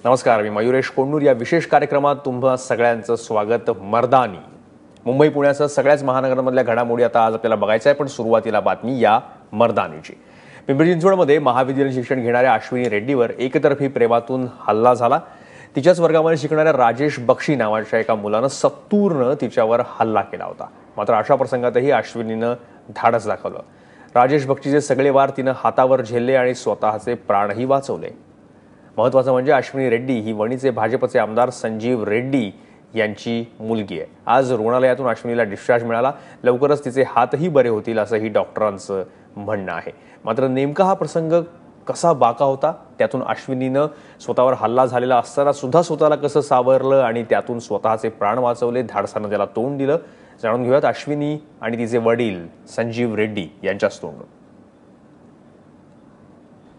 नमस्कार, मी मयुरेश कोंडूर. या विशेष कार्यक्रमात तुम्हा सगळ्यांचं स्वागत. मर्दानी मुंबई पुण्यासह सगळ्याच महानगरांमधल्या घडामोडी आता आज आपल्याला बघायचं आहे, पण सुरुवातीला बातमी या मर्दानीची. पिंपरी चिंचवडमध्ये महाविद्यालयीन शिक्षण घेणाऱ्या अश्विनी रेड्डीवर एकतर्फी प्रेमातून हल्ला झाला. तिच्याच वर्गामध्ये शिकणाऱ्या राजेश बक्षी नावाच्या एका मुलानं सत्तूरनं तिच्यावर हल्ला केला होता. मात्र अशा प्रसंगातही अश्विनीनं धाडस दाखवलं. राजेश बक्षीचे सगळे वार तिनं हातावर झेलले आणि स्वतःचे प्राणही वाचवले. महत्त्वाचं म्हणजे अश्विनी रेड्डी ही वणीचे भाजपचे आमदार संजीव रेड्डी यांची मुलगी आहे. आज रुग्णालयातून अश्विनीला डिस्चार्ज मिळाला. लवकरच तिचे हातही बरे होतील असंही डॉक्टरांचं म्हणणं आहे. मात्र नेमका हा प्रसंग कसा बाका होता, त्यातून अश्विनीनं स्वतःवर हल्ला झालेला असताना सुद्धा स्वतःला कसं सावरलं आणि त्यातून स्वतःचे प्राण वाचवले, धाडसानं त्याला तोंड दिलं, जाणून घेऊयात अश्विनी आणि तिचे वडील संजीव रेड्डी यांच्याच तोंडून.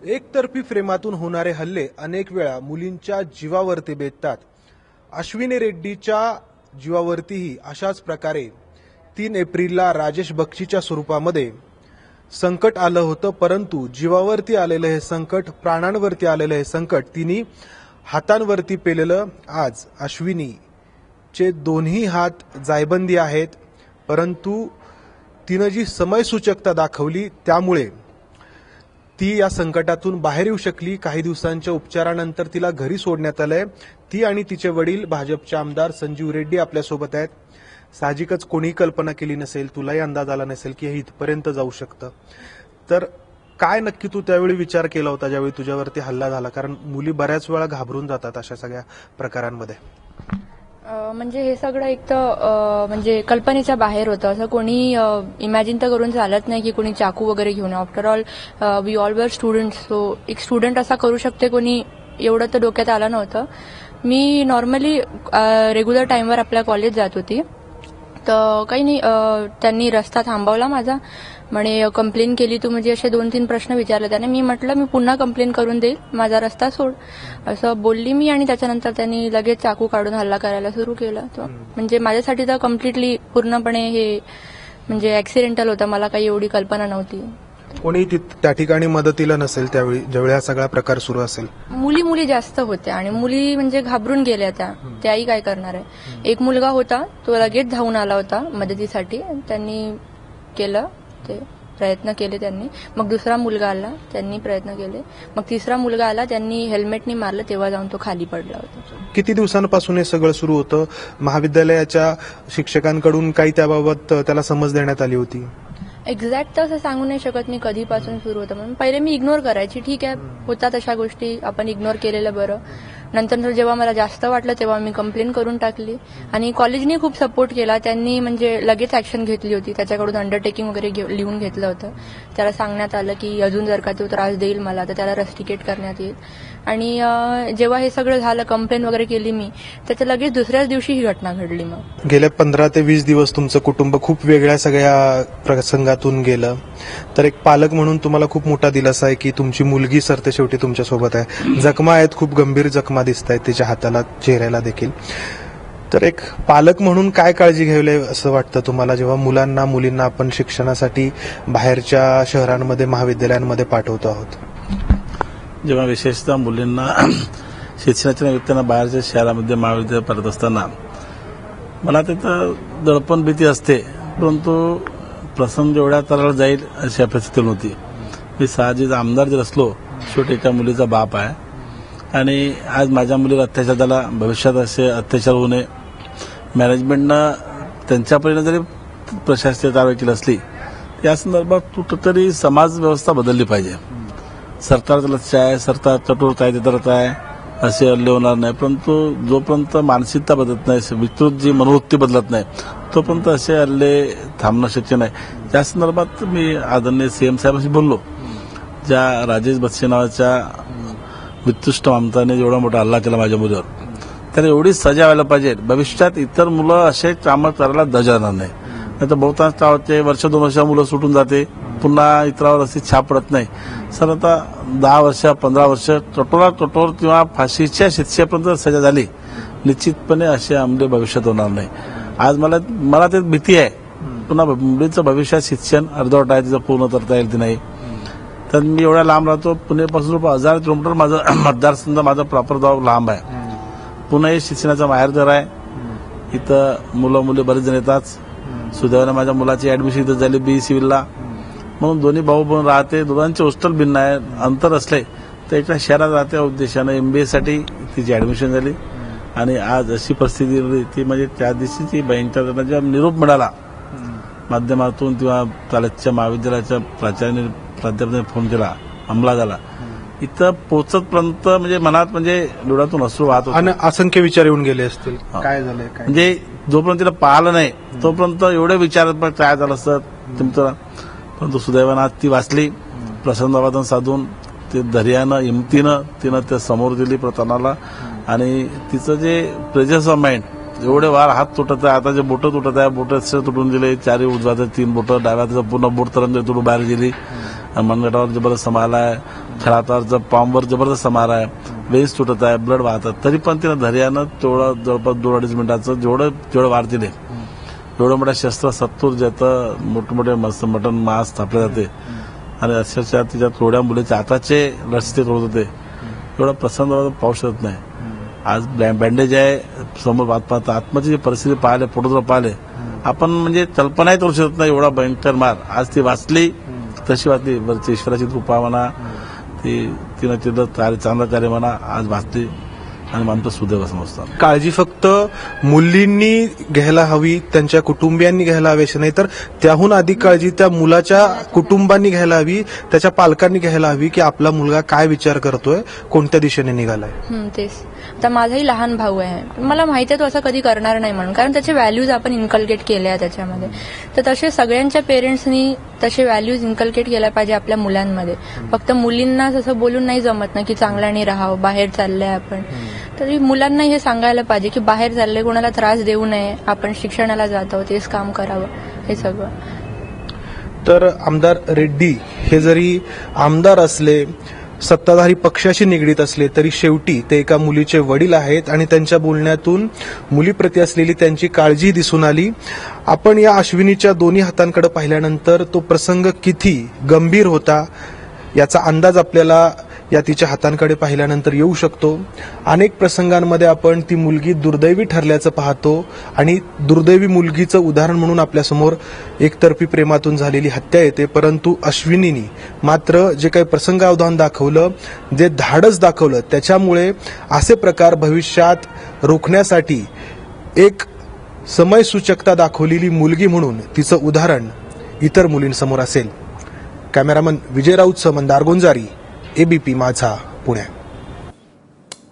एकतर्फी प्रेमातून होणारे हल्ले अनेक वेळा मुलींच्या जीवावरती बेततात. अश्विनी रेड्डीच्या जीवावरतीही अशाच प्रकारे 3 एप्रिलला राजेश बक्षीच्या स्वरूपामध्ये संकट आलं होतं. परंतु जीवावरती आलेलं हे संकट, प्राणांवरती आलेलं हे संकट तिने हातांवरती पेलेलं. आज अश्विनीचे दोन्ही हात जायबंदी आहेत, परंतु तिनं जी समयसूचकता दाखवली त्यामुळे ती या संकटातून बाहेर येऊ शकली. काही दिवसांच्या उपचारानंतर तिला घरी सोडण्यात आलंय. ती आणि तिचे वडील भाजपचे आमदार संजीव रेड्डी आपल्यासोबत आहेत. साहजिकच कोणी कल्पना केली नसेल, तुलाही अंदाज आला नसेल की हे इथपर्यंत जाऊ शकतं. तर काय नक्की तू त्यावेळी विचार केला होता ज्यावेळी तुझ्यावरती हल्ला झाला? कारण मुली बऱ्याच वेळा घाबरून जातात अशा सगळ्या प्रकारांमध्ये. म्हणजे हे सगळं एक तर म्हणजे कल्पनेच्या बाहेर होतं. असं कोणी इमॅजिन तर करून चालत नाही की कोणी चाकू वगैरे घेऊन. After all we all were students, so एक स्टुडंट असा करू शकते कोणी, एवढं तर डोक्यात आलं नव्हतं. मी नॉर्मली रेग्युलर टाइमवर आपल्या कॉलेज जात होती, तर काही नाही, त्यांनी रस्ता थांबवला माझा. म्हणे कंप्लेन केली तू, म्हणजे असे 2-3 प्रश्न विचारले त्याने. मी म्हटलं मी पुन्हा कंप्लेन करून देईल, माझा रस्ता सोड, असं बोलली मी. आणि त्याच्यानंतर त्यांनी लगेच चाकू काढून हल्ला करायला सुरू केला. म्हणजे माझ्यासाठी तर कम्प्लिटली पूर्णपणे हे म्हणजे ऍक्सिडेंटल होतं. मला काही एवढी कल्पना नव्हती. कोणी त्या ठिकाणी मदतीला नसेल त्यावेळी, ज्यावेळी हा सगळा प्रकार सुरू असेल. मुली जास्त होत्या आणि मुली म्हणजे घाबरून गेल्या त्याही काय करणार आहे. एक मुलगा होता, तो लगेच धावून आला होता मदतीसाठी. त्यांनी केलं ते प्रयत्न केले त्यांनी. मग दुसरा मुलगा आला, त्यांनी प्रयत्न केले. मग तिसरा मुलगा आला, त्यांनी हेल्मेटनी मारलं, तेव्हा जाऊन तो खाली पडला होता. किती दिवसांपासून हे सगळं सुरू होतं? महाविद्यालयाच्या शिक्षकांकडून काही त्याबाबत त्याला समज देण्यात आली होती? एक्झॅक्ट असं सांगू नाही शकत मी कधीपासून सुरू होतं म्हणून. पहिले मी इग्नोर करायची, ठीक आहे होतात अशा गोष्टी, आपण इग्नोर केलेलं बरं. नंतर जेव्हा मला जास्त वाटलं तेव्हा मी कंप्लेन करून टाकली. आणि कॉलेजने खूप सपोर्ट केला. त्यांनी म्हणजे लगेच ऍक्शन घेतली होती. त्याच्याकडून अंडरटेकिंग वगैरे लिहून घेतलं होतं. त्याला सांगण्यात आलं की अजून जर का तो त्रास देईल मला तर त्याला रस्टिकेट करण्यात येईल. आणि जेव्हा हे सगळं झालं, कंप्लेन वगैरे केली मी, त्याच्या लगेच दुसऱ्याच दिवशी ही घटना घडली. मग गेल्या 15 ते 20 दिवस तुमचं कुटुंब खूप वेगळ्या सगळ्या प्रसंगातून गेलं. तर एक पालक म्हणून तुम्हाला खूप मोठा दिलासा आहे की तुमची मुलगी सरते शेवटी तुमच्यासोबत आहे. जखमा आहेत, खूप गंभीर जखमा दिसत आहेत तिच्या हाताला, चेहऱ्याला देखील. तर एक पालक म्हणून काय काळजी घ्यावी असं वाटतं तुम्हाला जेव्हा मुलींना आपण शिक्षणासाठी बाहेरच्या शहरांमध्ये, महाविद्यालयांमध्ये पाठवतो आहोत? जेव्हा विशेषतः मुलींना शिक्षणाच्या निमित्तानं बाहेरच्या शहरामध्ये महाविद्यालय पाठवत असताना मला तिथं दडपण भीती असते, परंतु प्रसंग जेवढ्या तराला जाईल अशी परिस्थिती नव्हती. मी साहजिक आमदार जर असलो, शेवटी एका मुलीचा बाप आहे आणि आज माझ्या मुलीला अत्याचार झाला, भविष्यात असे अत्याचार होऊ नये. मॅनेजमेंटनं त्यांच्या परीने जरी प्रशासकीय कारवाई केली असली, या संदर्भात कुठंतरी समाज व्यवस्था बदलली पाहिजे. सरकारचं लक्ष आहे, सरकार कठोर कायदेशीर आहे, असे हल्ले होणार नाही. परंतु जोपर्यंत मानसिकता बदलत नाही, विकृत जी मनोवृत्ती बदलत नाही, तोपर्यंत असे हल्ले थांबणं शक्य नाही. त्या संदर्भात मी आदरणीय सीएम साहेबांशी बोललो. ज्या राजेश बक्षी नावाच्या वित्तुष्ट माणसाने एवढा मोठा हल्ला केला माझ्या मुलीवर, त्याला एवढीच सजा व्हायला पाहिजे. भविष्यात इतर मुलं असे कामं करायला दजाणार नाही. नाही तर बहुतांश काय होते, 1-2 वर्ष मुलं सुटून जाते, पुन्हा इतरावर अशी छाप पडत नाही. सर आता 10 वर्ष 15 वर्ष कठोर किंवा फाशीच्या शिक्षेपर्यंत सजा झाली, निश्चितपणे असे अंमली भविष्यात होणार नाही. आज मला ते भीती आहे, पुन्हा मुलीचं भविष्यात शिक्षण अर्धवट आहे, तिचं पूर्ण करता येईल की नाही. तर मी एवढ्या लांब राहतो, पुण्यापासून 1000 किलोमीटर माझं मतदारसंघ, माझा प्रॉपर गाव लांब आहे. पुणे हे शिक्षणाचं माहेरघर आहे. इथं मुलं मुली बरेच जण येतात. सुदैवाने माझ्या मुलाची ऍडमिशन इथं झाली BE सिव्हिलला. म्हणून दोन्ही भाऊ बहीण राहते, दोघांचे हॉस्टेल भिन्न आहे, अंतर असले तर एका शहरात राहते उद्देशानं MBA साठी तिची ऍडमिशन झाली. आणि आज अशी परिस्थिती ती म्हणजे त्या दिवशी ती बँकेचा जेव्हा निरोप मिळाला माध्यमातून किंवा कॉलेजच्या महाविद्यालयाच्या प्राध्यापकाने फोन केला, हमला झाला, इथं पोहोचतपर्यंत म्हणजे मनात म्हणजे डोळ्यातून अश्रू वाहत होते. आणि असंख्य विचार येऊन गेले असतील, काय झालंय काय. म्हणजे जोपर्यंत तिला पाहिलं नाही तोपर्यंत एवढे विचार काय झालं असतं तुमचं. परंतु सुदैवानं आज ती वाचली. प्रसन्नवादन साधून ते धैर्यानं हिमतीनं तिनं ते समोर दिली प्रतानाला. आणि तिचं जे प्रेझेन्स ऑफ माइंड, एवढे वार हात तुटत आहे, आता जे बोटं तुटत आहे, बोटं तुटून दिले, 4 उजव्याचे 3 बोटं, डाव्याचं पूर्ण बोट तरंग तुटून बाहेर गेली. मनगटावर जबरदस्त समाला आहे, छातावरचं पामवर जबरदस्त समार आहे, वेन्स तुटत आहे, ब्लड वाहतात. तरी पण तिनं धैर्यानं तेवढं जवळपास 2-2.5 मिनिटाचं जेवढं वार दिले, एवढं मोठ्या शस्त्र 70 ज्यातं मोठमोठे मटण मांस थापले जाते. आणि अक्षरशः तिच्या थोड्या मुलीच्या हाताचे रस्ते होत होते. एवढं प्रसन्न पाहू शकत नाही. आज बँडेज आहे, समोर पाहता आत्माची जी परिस्थिती पाहिले, फोटो पाहिले, आपण म्हणजे कल्पनाही करू शकत नाही एवढा भयंकर मार. आज ती वाचली, तशी वाचली. वरची ईश्वराची कृपा म्हणा, तिनं चांगलं कार्य म्हणा, आज वाचली आणि आमचं सुदैव समजतात. काळजी फक्त मुलींनी घ्यायला हवी, त्यांच्या कुटुंबियांनी घ्यायला हवी अशी नाही, तर त्याहून अधिक काळजी त्या मुलाच्या कुटुंबांनी घ्यायला हवी, त्याच्या पालकांनी घ्यायला हवी की आपला मुलगा काय विचार करतोय, कोणत्या दिशेने निघालाय. तेच. आता माझाही लहान भाऊ आहे, मला माहिती आहे तो असं कधी करणार नाही म्हणून, कारण त्याचे व्हॅल्यूज आपण इन्कल्केट केले आहे त्याच्यामध्ये. तर तसे सगळ्यांच्या पेरेंट्सनी तसे व्हॅल्यूज इन्कल्केट केल्या पाहिजे आपल्या मुलांमध्ये. फक्त मुलींना असं बोलून नाही जमत ना की चांगल्याने राहावं, बाहेर चाललंय आपण. तरी मुलांना हे सांगायला पाहिजे की बाहेर चाललंय, कोणाला त्रास देऊ नये, आपण शिक्षणाला जात आहोत, तेच काम करावं, हे सगळं. तर आमदार रेड्डी हे जरी आमदार असले, सत्ताधारी पक्षाशी निगडीत असले, तरी शेवटी ते एका मुलीचे वडील आहेत आणि त्यांच्या बोलण्यातून मुलीप्रती असलेली त्यांची काळजी दिसून आली. आपण या अश्विनीच्या दोन्ही हातांकडे पाहिल्यानंतर तो प्रसंग किती गंभीर होता याचा अंदाज आपल्याला या तिच्या हातांकडे पाहिल्यानंतर येऊ शकतो. अनेक प्रसंगांमध्ये आपण ती मुलगी दुर्दैवी ठरल्याचं पाहतो आणि दुर्दैवी मुलगीचं उदाहरण म्हणून आपल्यासमोर एकतर्फी प्रेमातून झालेली हत्या येते. परंतु अश्विनीनी मात्र जे काही प्रसंगावधान दाखवलं, जे धाडस दाखवलं, त्याच्यामुळे असे प्रकार भविष्यात रोखण्यासाठी एक समयसूचकता दाखवलेली मुलगी म्हणून तिचं उदाहरण इतर मुलींसमोर असेल. कॅमेरामन विजय राऊतसह मंदार गोंजारी, ABP माझा, पुणे.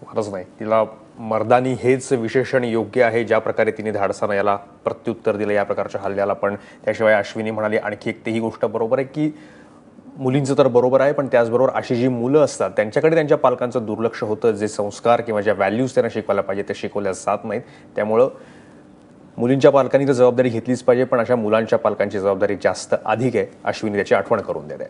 फारच नाही, तिला मर्दानी हेच विशेषण योग्य आहे. ज्या प्रकारे तिने धाडसानं याला प्रत्युत्तर दिलं या प्रकारच्या हल्ल्याला. पण त्याशिवाय अश्विनी म्हणाली आणखी एक तेही गोष्ट बरोबर आहे की मुलींचं तर बरोबर आहे, पण त्याचबरोबर अशी जी मुलं असतात त्यांच्याकडे त्यांच्या पालकांचं दुर्लक्ष होतं. जे संस्कार किंवा ज्या व्हॅल्यूज त्यांना शिकवायला पाहिजे ते शिकवल्या जात नाहीत. त्यामुळं मुलींच्या पालकांनी तर जबाबदारी घेतलीच पाहिजे, पण अशा मुलांच्या पालकांची जबाबदारी जास्त अधिक आहे. अश्विनी त्याची आठवण करून देते.